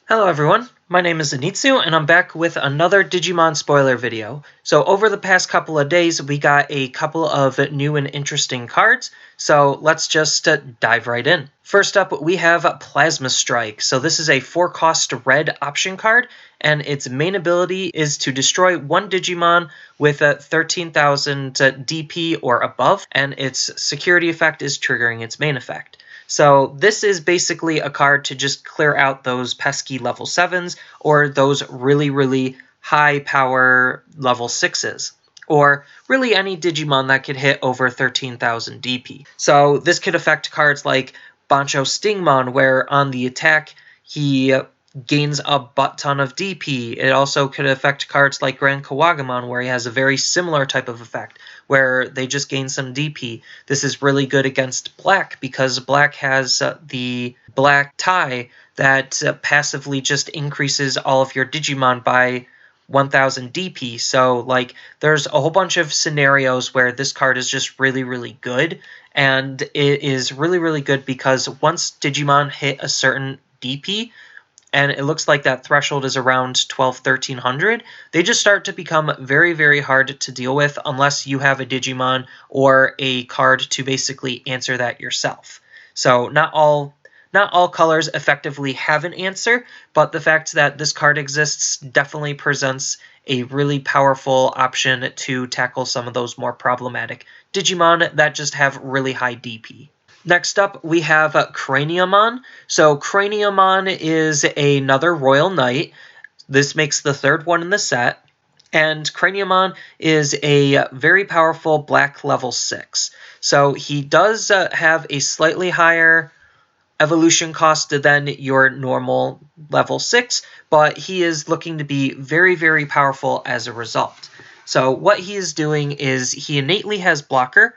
Hello everyone, my name is Zenitsu and I'm back with another Digimon spoiler video. So over the past couple of days we got a couple of new and interesting cards, so let's just dive right in. First up we have Plasma Strike. So this is a 4-cost red option card and its main ability is to destroy one Digimon with a 13,000 DP or above, and its security effect is triggering its main effect. So this is basically a card to just clear out those pesky level 7s or those really high power level 6s. Or really any Digimon that could hit over 13,000 DP. So this could affect cards like Bancho Stingmon, where on the attack he gains a butt ton of DP. It also could affect cards like Grand Kawagamon, where he has a very similar type of effect, where they just gain some DP. This is really good against Black, because Black has the Black tie that passively just increases all of your Digimon by 1000 DP. So, like, there's a whole bunch of scenarios where this card is just really good, and it is really good because once Digimon hit a certain DP, and it looks like that threshold is around 1300, they just start to become very hard to deal with unless you have a Digimon or a card to basically answer that yourself. So not all colors effectively have an answer, but the fact that this card exists definitely presents a really powerful option to tackle some of those more problematic Digimon that just have really high DP. Next up, we have Cranium On. So Cranium On is another Royal Knight. This makes the third one in the set. And Cranium On is a very powerful black level 6. So he does have a slightly higher evolution cost than your normal level 6, but he is looking to be very powerful as a result. So what he is doing is he innately has blocker.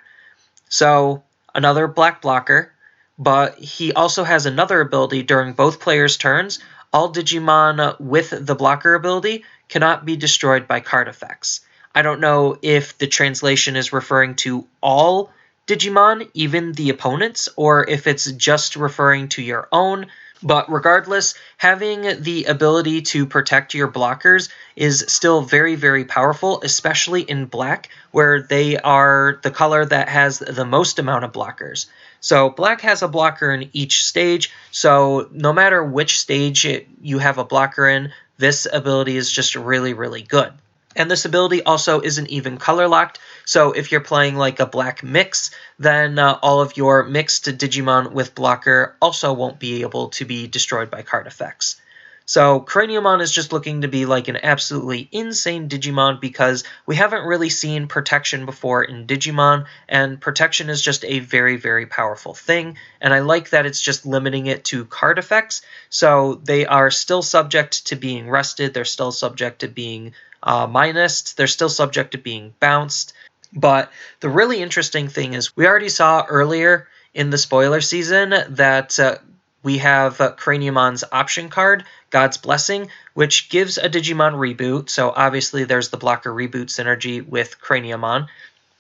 So another black blocker, but he also has another ability during both players' turns. All Digimon with the blocker ability cannot be destroyed by card effects. I don't know if the translation is referring to all Digimon, even the opponents, or if it's just referring to your own. But regardless, having the ability to protect your blockers is still very powerful, especially in Black, where they are the color that has the most amount of blockers. So Black has a blocker in each stage, so no matter which stage you have a blocker in, this ability is just really good. And this ability also isn't even color locked, so if you're playing like a Black mix, then all of your mixed Digimon with blocker also won't be able to be destroyed by card effects. So Cranium On is just looking to be like an absolutely insane Digimon because we haven't really seen protection before in Digimon, and protection is just a very powerful thing, and I like that it's just limiting it to card effects, so they are still subject to being rested, they're still subject to being minused, they're still subject to being bounced. But the really interesting thing is we already saw earlier in the spoiler season that we have Cranium On's option card, God's Blessing, which gives a Digimon reboot. So obviously there's the blocker reboot synergy with Cranium On.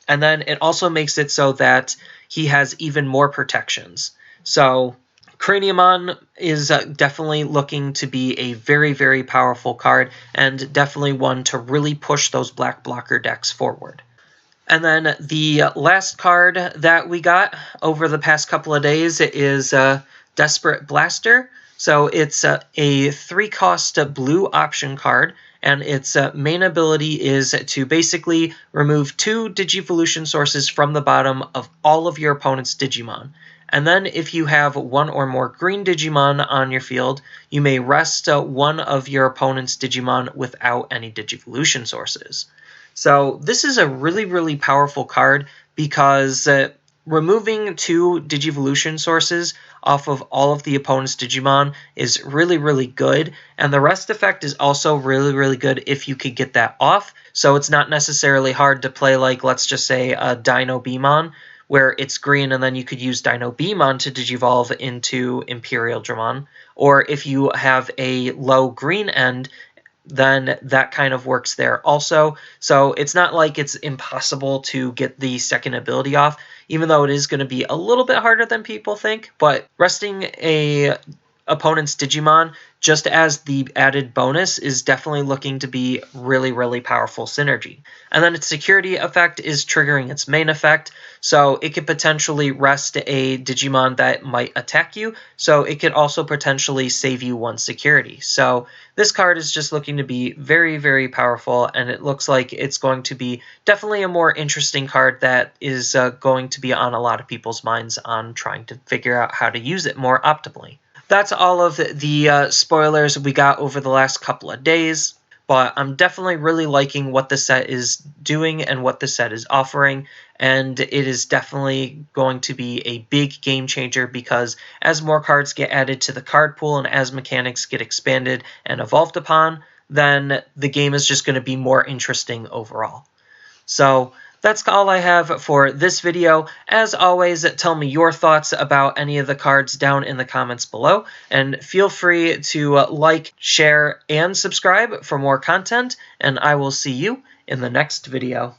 And then it also makes it so that he has even more protections. So Cranium On is definitely looking to be a very powerful card, and definitely one to really push those black blocker decks forward. And then the last card that we got over the past couple of days is Desperate Blaster. So it's a 3-cost blue option card, and its main ability is to basically remove 2 Digivolution sources from the bottom of all of your opponent's Digimon. And then if you have 1 or more green Digimon on your field, you may rest one of your opponent's Digimon without any Digivolution sources. So this is a really powerful card because removing 2 Digivolution sources off of all of the opponent's Digimon is really good, and the rest effect is also really good if you could get that off. So it's not necessarily hard to play like, let's just say, a Dino Beamon, where it's green and then you could use Dino Beamon to digivolve into Imperial Dramon. Or if you have a low green end, then that kind of works there also. So it's not like it's impossible to get the second ability off, even though it is going to be a little bit harder than people think. But resting a opponent's Digimon, just as the added bonus, is definitely looking to be really, really powerful synergy. And then its security effect is triggering its main effect, so it could potentially rest a Digimon that might attack you, so it could also potentially save you one security. So this card is just looking to be very, very powerful, and it looks like it's going to be definitely a more interesting card that is going to be on a lot of people's minds on trying to figure out how to use it more optimally. That's all of the spoilers we got over the last couple of days, but I'm definitely really liking what the set is doing and what the set is offering, and it is definitely going to be a big game changer because as more cards get added to the card pool and as mechanics get expanded and evolved upon, then the game is just going to be more interesting overall. So that's all I have for this video. As always, tell me your thoughts about any of the cards down in the comments below, and feel free to like, share, and subscribe for more content, and I will see you in the next video.